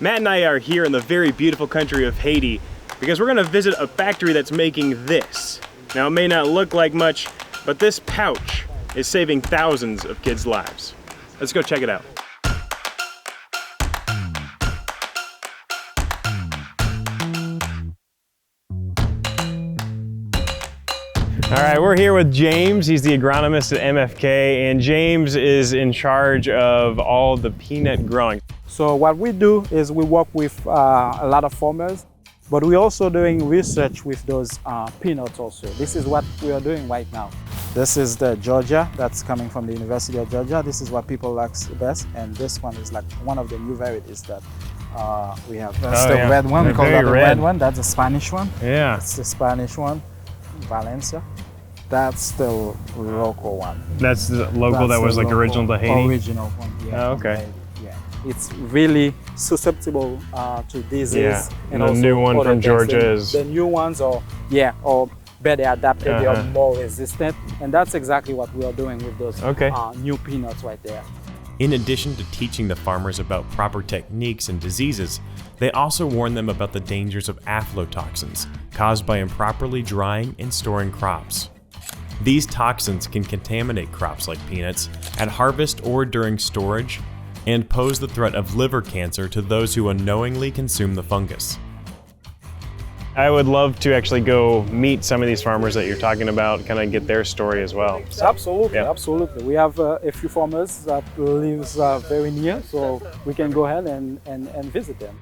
Matt and I are here in the very beautiful country of Haiti because we're gonna visit a factory that's making this. Now, it may not look like much, but this pouch is saving thousands of kids' lives. Let's go check it out. All right, we're here with James. He's the agronomist at MFK, and James is in charge of all the peanut growing. So what we do is we work with a lot of farmers, but we're also doing research with those peanuts also. This is what we are doing right now. This is the Georgia that's coming from the University of Georgia. This is what people like the best, and this one is like one of the new varieties that we have. That's the red one. We call that the red one. That's the Spanish one. Yeah. It's the Spanish one, Valencia. That's the local one. That's the local that was like original to Haiti? Original one, yeah. Oh, okay. Yeah. It's really susceptible to disease. Yeah. And the also new one from Georgia is... The new ones are better adapted, they are more resistant. And that's exactly what we are doing with those new peanuts right there. In addition to teaching the farmers about proper techniques and diseases, they also warn them about the dangers of aflatoxins caused by improperly drying and storing crops. These toxins can contaminate crops like peanuts at harvest or during storage and pose the threat of liver cancer to those who unknowingly consume the fungus. I would love to actually go meet some of these farmers that you're talking about, kind of get their story as well. So, absolutely, absolutely. We have a few farmers that lives very near, so we can go ahead and visit them.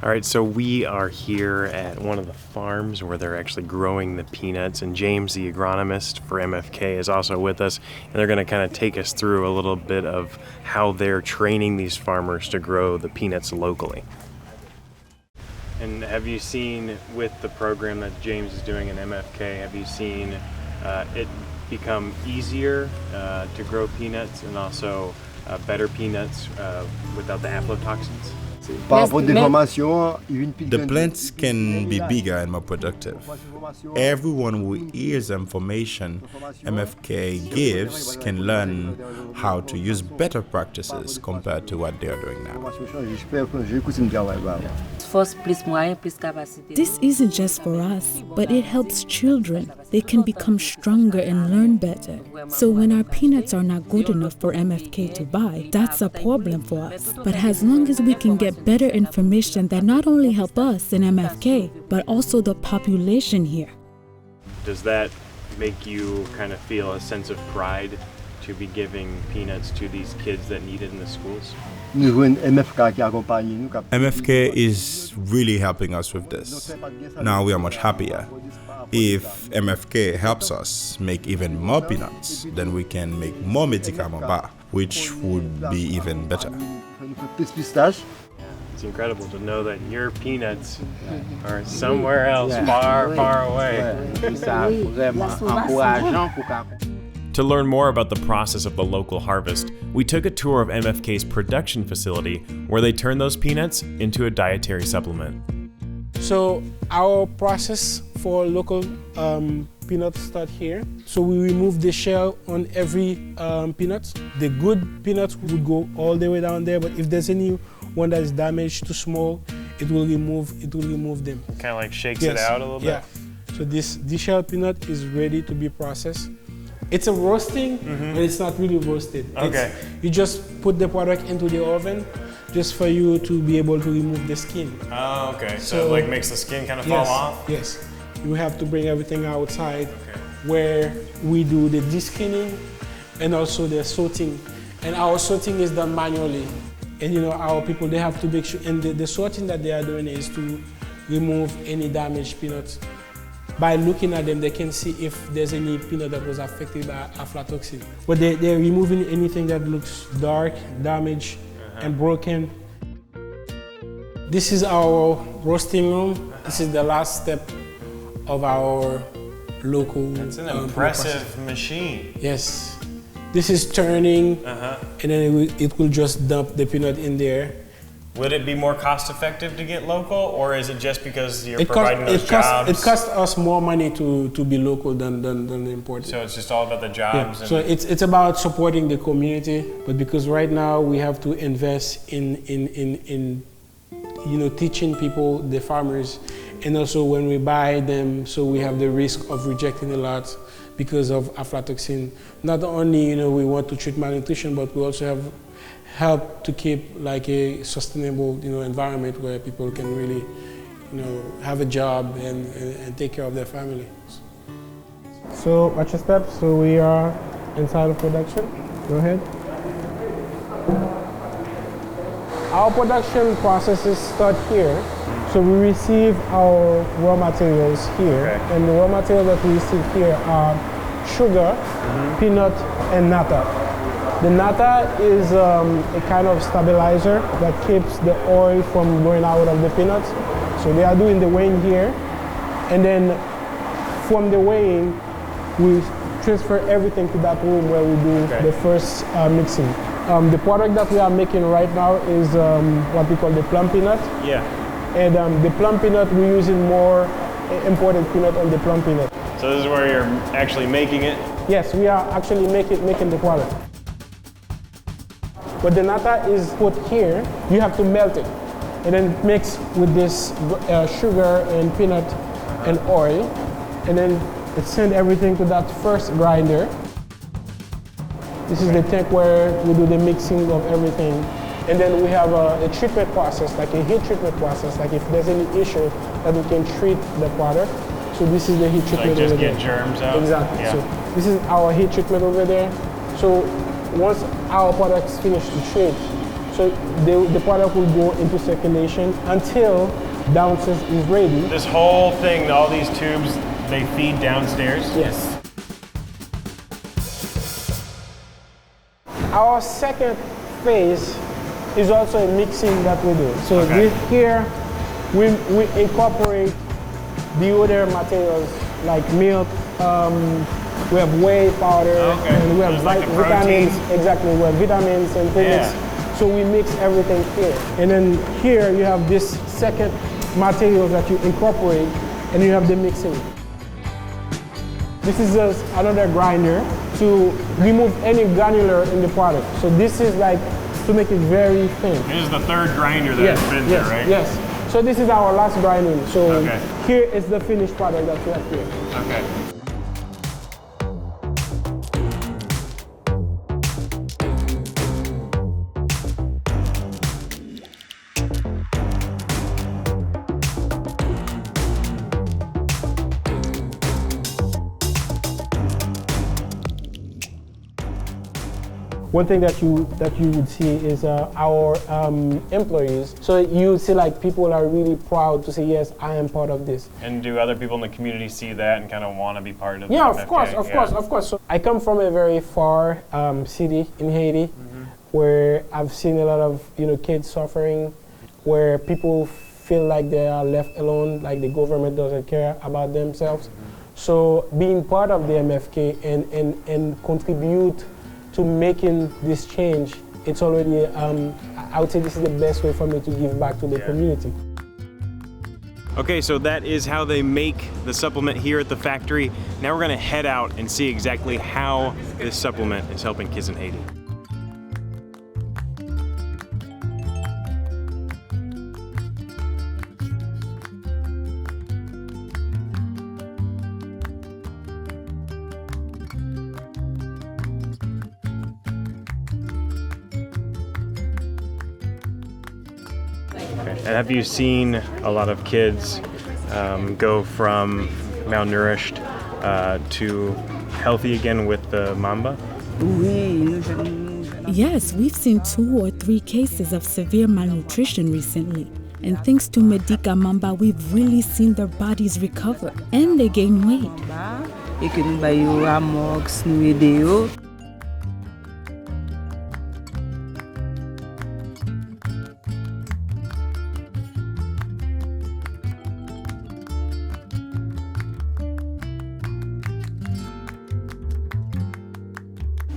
All right, so we are here at one of the farms where they're actually growing the peanuts, and James, the agronomist for MFK, is also with us, and they're gonna kind of take us through a little bit of how they're training these farmers to grow the peanuts locally. And have you seen with the program that James is doing in MFK, have you seen it become easier to grow peanuts and also better peanuts without the aflatoxins? The plants can be bigger and more productive. Everyone who hears information MFK gives can learn how to use better practices compared to what they are doing now. This isn't just for us, but it helps children. They can become stronger and learn better. So when our peanuts are not good enough for MFK to buy, that's a problem for us. But as long as we can get better information that not only help us in MFK, but also the population here. Does that make you kind of feel a sense of pride to be giving peanuts to these kids that need it in the schools? MFK is really helping us with this. Now we are much happier. If MFK helps us make even more peanuts, then we can make more médicaments bar, which would be even better. It's incredible to know that your peanuts are somewhere else, far, far away. To learn more about the process of the local harvest, we took a tour of MFK's production facility where they turn those peanuts into a dietary supplement. So our process for local peanuts start here. So we remove the shell on every peanut. The good peanuts would go all the way down there, but if there's any one that is damaged, too small, it will remove them. Kind of like shakes it out a little bit? Yeah. So this shell peanut is ready to be processed. It's a roasting, but it's not really roasted. Okay. You just put the product into the oven just for you to be able to remove the skin. Oh, okay. So it like makes the skin kind of fall off? Yes. You have to bring everything outside where we do the de-skinning and also the sorting. And our sorting is done manually. And you know, our people, they have to make sure, and the sorting that they are doing is to remove any damaged peanuts. By looking at them, they can see if there's any peanut that was affected by aflatoxin. But they're removing anything that looks dark, damaged, and broken. This is our roasting room. This is the last step of our local That's an impressive machine. Yes. This is turning, and then it will just dump the peanut in there. Would it be more cost effective to get local, or is it just because you're It providing those jobs? It costs us more money to be local than imported. So it's just all about the Yeah. jobs. So it's about supporting the community, but because right now we have to invest in teaching people, the farmers, and also when we buy them, so we have the risk of rejecting a lot because of aflatoxin. Not only we want to treat malnutrition, but we also have help to keep like a sustainable environment where people can really have a job and take care of their family. So watch your steps. So we are inside of production. Go ahead. Our production processes start here. So we receive our raw materials here, and the raw materials that we receive here are sugar, peanut, and nata. The nata is a kind of stabilizer that keeps the oil from going out of the peanuts. So they are doing the weighing here, and then from the weighing, we transfer everything to that room where we do the first mixing. The product that we are making right now is what we call the plum peanut. Yeah. And the plum peanut, we're using more imported peanut on the plum peanut. So this is where you're actually making it? Yes, we are actually making the product. But the nata is put here, you have to melt it. And then mix with this sugar and peanut and oil. And then it send everything to that first grinder. This is the tank where we do the mixing of everything. And then we have a treatment process, like a heat treatment process, like if there's any issue that we can treat the product. So this is the heat treatment just over there. get germs out? Exactly. Yeah. So this is our heat treatment over there. So once our product is finished to treat, so the product will go into circulation until downstairs is ready. This whole thing, all these tubes, they feed downstairs? Yes. Our second phase is also a mixing that we do. So here we incorporate the other materials like milk, we have whey powder, and we have like vitamins. Exactly, we have vitamins and things. So we mix everything here. And then here you have this second material that you incorporate, and you have the mixing. This is just another grinder to remove any granular in the product. So this is like to make it very thin. This is the third grinder that has been there, right? Yes. So this is our last grinding. So here is the finished product that we have here. Okay. One thing that you would see is our employees. So you see like people are really proud to say, yes, I am part of this. And do other people in the community see that and kind of want to be part of Yeah, MFK? of course. So I come from a very far city in Haiti, where I've seen a lot of kids suffering, where people feel like they are left alone, like the government doesn't care about themselves. So being part of the MFK and contribute to making this change, it's already, I would say this is the best way for me to give back to the community. Okay, so that is how they make the supplement here at the factory. Now we're gonna head out and see exactly how this supplement is helping kids in Haiti. And have you seen a lot of kids go from malnourished to healthy again with the Mamba? Yes, we've seen 2 or 3 cases of severe malnutrition recently. And thanks to Medica Mamba, we've really seen their bodies recover and they gain weight.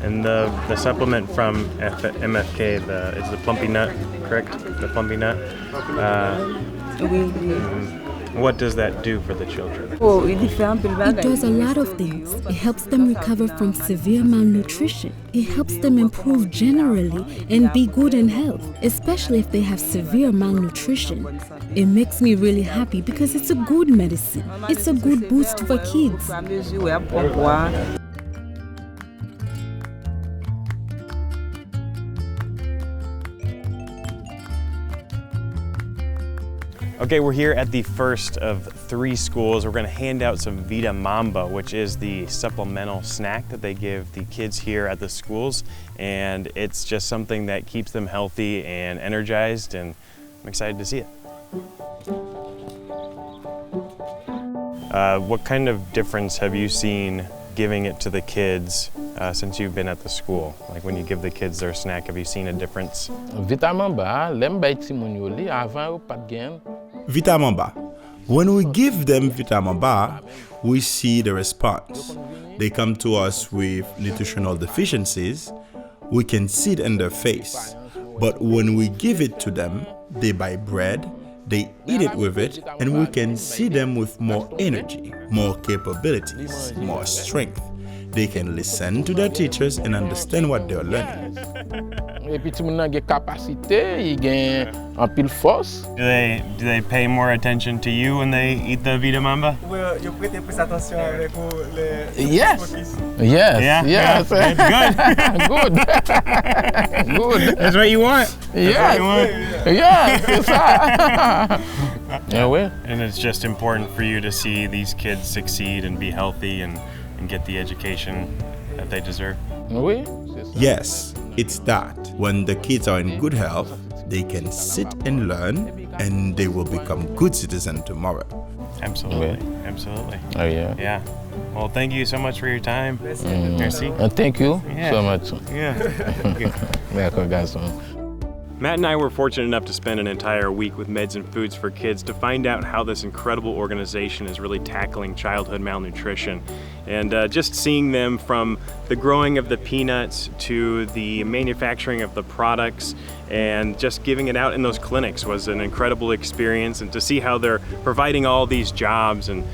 And the supplement from MFK, is the plumpy nut, correct? The plumpy nut. What does that do for the children? It does a lot of things. It helps them recover from severe malnutrition. It helps them improve generally and be good in health, especially if they have severe malnutrition. It makes me really happy because it's a good medicine. It's a good boost for kids. Okay, we're here at the first of 3 schools. We're going to hand out some Vita Mamba, which is the supplemental snack that they give the kids here at the schools. And it's just something that keeps them healthy and energized, and I'm excited to see it. What kind of difference have you seen giving it to the kids since you've been at the school? Like when you give the kids their snack, have you seen a difference? Vita Mamba. When we give them Vita Mamba, we see the response. They come to us with nutritional deficiencies. We can see it in their face. But when we give it to them, they buy bread, they eat it with it, and we can see them with more energy, more capabilities, more strength. They can listen to their teachers and understand what they're learning. Do they pay more attention to you when they eat the Vita Mamba? Yes. Yeah. Good. Good. That's what you want. Yeah. And it's just important for you to see these kids succeed and be healthy and get the education that they deserve. Yes, it's that. When the kids are in good health, they can sit and learn, and they will become good citizens tomorrow. Absolutely. Absolutely. Oh yeah. Yeah. Well, thank you so much for your time. Merci. Thank you so much. Yeah. Thank you. Matt and I were fortunate enough to spend an entire week with Meds and Foods for Kids to find out how this incredible organization is really tackling childhood malnutrition. And just seeing them from the growing of the peanuts to the manufacturing of the products and just giving it out in those clinics was an incredible experience. And to see how they're providing all these jobs and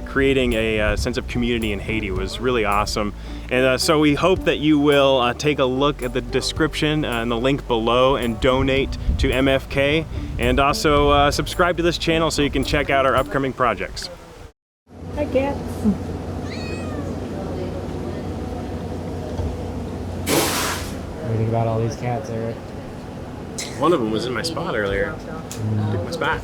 creating a sense of community in Haiti was really awesome. And so we hope that you will take a look at the description and the link below and donate to MFK, and also subscribe to this channel so you can check out our upcoming projects. Hi, cat. What do you think about all these cats, Eric? One of them was in my spot earlier. Took my spot.